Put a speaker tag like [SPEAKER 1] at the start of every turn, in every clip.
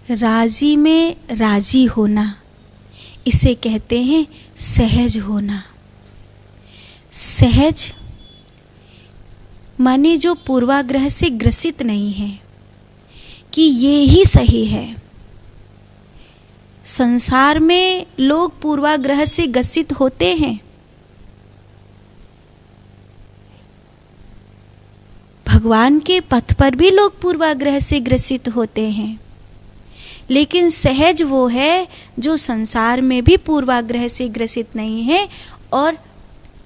[SPEAKER 1] राजी में राजी होना, इसे कहते हैं सहज होना। सहज माने जो पूर्वाग्रह से ग्रसित नहीं है कि ये ही सही है। संसार में लोग पूर्वाग्रह से ग्रसित होते हैं। भगवान के पथ पर भी लोग पूर्वाग्रह से ग्रसित होते हैं, लेकिन सहज वो है जो संसार में भी पूर्वाग्रह से ग्रसित नहीं है और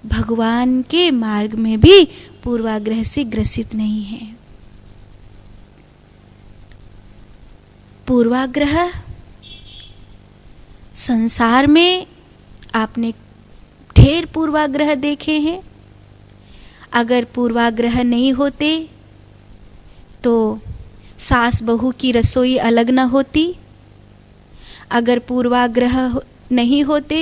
[SPEAKER 1] भगवान के मार्ग में भी पूर्वाग्रह से ग्रसित नहीं है। पूर्वाग्रह संसार में आपने ढेर पूर्वाग्रह देखे हैं। अगर पूर्वाग्रह नहीं होते तो सास बहू की रसोई अलग न होती। अगर पूर्वाग्रह नहीं होते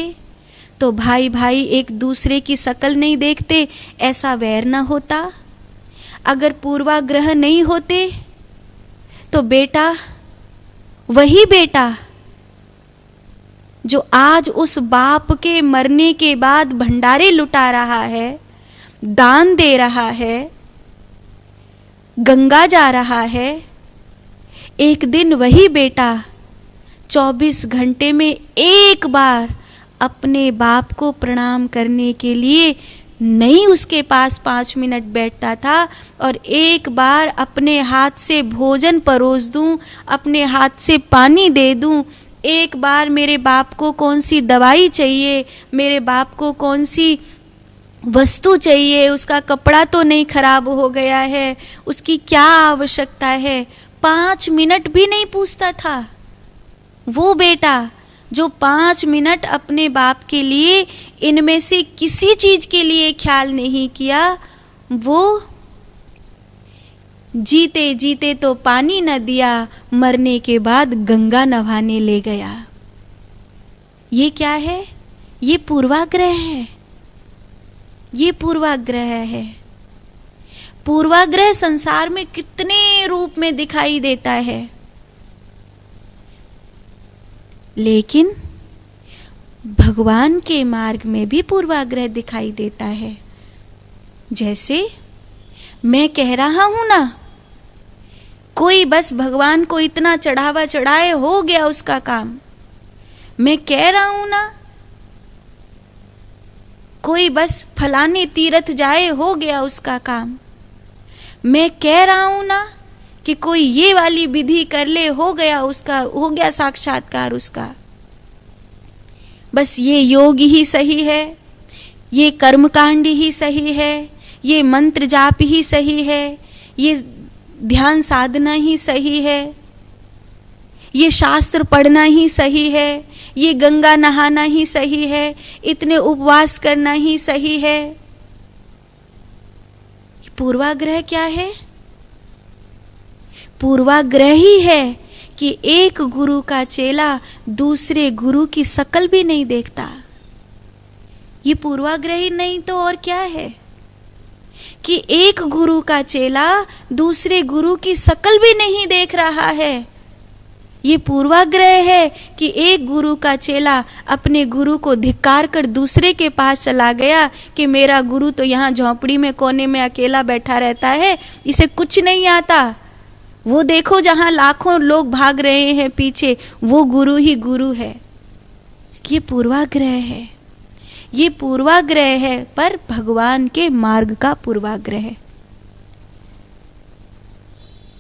[SPEAKER 1] तो भाई भाई एक दूसरे की शक्ल नहीं देखते, ऐसा वैर न होता। अगर पूर्वाग्रह नहीं होते तो बेटा, वही बेटा जो आज उस बाप के मरने के बाद भंडारे लुटा रहा है, दान दे रहा है, गंगा जा रहा है, एक दिन वही बेटा 24 घंटे में एक बार अपने बाप को प्रणाम करने के लिए नहीं उसके पास 5 मिनट बैठता था और एक बार अपने हाथ से भोजन परोस दूं, अपने हाथ से पानी दे दूं, एक बार मेरे बाप को कौन सी दवाई चाहिए, मेरे बाप को कौन सी वस्तु चाहिए, उसका कपड़ा तो नहीं खराब हो गया है, उसकी क्या आवश्यकता है, 5 मिनट भी नहीं पूछता था। वो बेटा जो 5 मिनट अपने बाप के लिए इनमें से किसी चीज के लिए ख्याल नहीं किया, वो जीते जीते तो पानी न दिया, मरने के बाद गंगा नहाने ले गया। ये क्या है? ये पूर्वाग्रह है। ये पूर्वाग्रह है। पूर्वाग्रह संसार में कितने रूप में दिखाई देता है, लेकिन भगवान के मार्ग में भी पूर्वाग्रह दिखाई देता है। जैसे मैं कह रहा हूं ना, कोई बस भगवान को इतना चढ़ावा चढ़ाए, हो गया उसका काम। मैं कह रहा हूं ना, कोई बस फलाने तीर्थ जाए, हो गया उसका काम। मैं कह रहा हूं ना कि कोई ये वाली विधि कर ले, हो गया उसका, हो गया साक्षात्कार उसका। बस ये योग ही सही है, ये कर्मकांड ही सही है, ये मंत्र जाप ही सही है, ये ध्यान साधना ही सही है, ये शास्त्र पढ़ना ही सही है, ये गंगा नहाना ही सही है, इतने उपवास करना ही सही है। पूर्वाग्रह क्या है? पूर्वाग्रह ही है कि एक गुरु का चेला दूसरे गुरु की शक्ल भी नहीं देखता। ये पूर्वाग्रह ही नहीं तो और क्या है? कि एक गुरु का चेला दूसरे गुरु की शक्ल भी नहीं देख रहा है। ये पूर्वाग्रह है कि एक गुरु का चेला अपने गुरु को धिक्कार कर दूसरे के पास चला गया कि मेरा गुरु तो यहाँ झोंपड़ी में कोने में अकेला बैठा रहता है, इसे कुछ नहीं आता। वो देखो जहाँ लाखों लोग भाग रहे हैं पीछे, वो गुरु ही गुरु है। ये पूर्वाग्रह है। ये पूर्वाग्रह है, पर भगवान के मार्ग का पूर्वाग्रह है।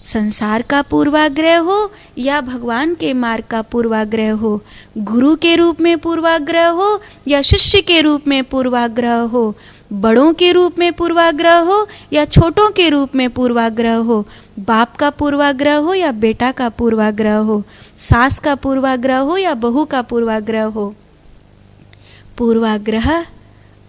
[SPEAKER 1] संसार का पूर्वाग्रह हो या भगवान के मार्ग का पूर्वाग्रह हो, गुरु के रूप में पूर्वाग्रह हो या शिष्य के रूप में पूर्वाग्रह हो, बड़ों के रूप में पूर्वाग्रह हो या छोटों के रूप में पूर्वाग्रह हो, बाप का पूर्वाग्रह हो या बेटा का पूर्वाग्रह हो, सास का पूर्वाग्रह हो या बहू का पूर्वाग्रह हो, पूर्वाग्रह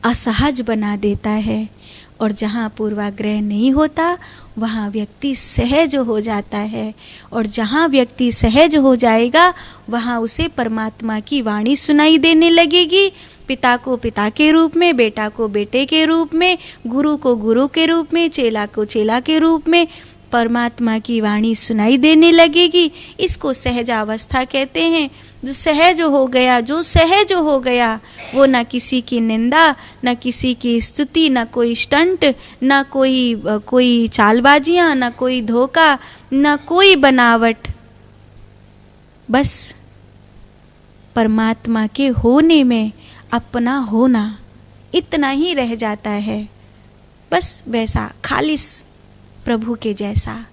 [SPEAKER 1] असहज बना देता है। और जहाँ पूर्वाग्रह नहीं होता वहाँ व्यक्ति सहज हो जाता है, और जहाँ व्यक्ति सहज हो जाएगा वहाँ उसे परमात्मा की वाणी सुनाई देने लगेगी। पिता को पिता के रूप में, बेटा को बेटे के रूप में, गुरु को गुरु के रूप में, चेला को चेला के रूप में, परमात्मा की वाणी सुनाई देने लगेगी। इसको सहजावस्था कहते हैं। जो सहज हो गया, जो सहज हो गया, वो ना किसी की निंदा, ना किसी की स्तुति, ना कोई स्टंट, ना कोई चालबाजियाँ, ना कोई धोखा, ना कोई बनावट। बस परमात्मा के होने में अपना होना, इतना ही रह जाता है। बस वैसा खालिस प्रभु के जैसा।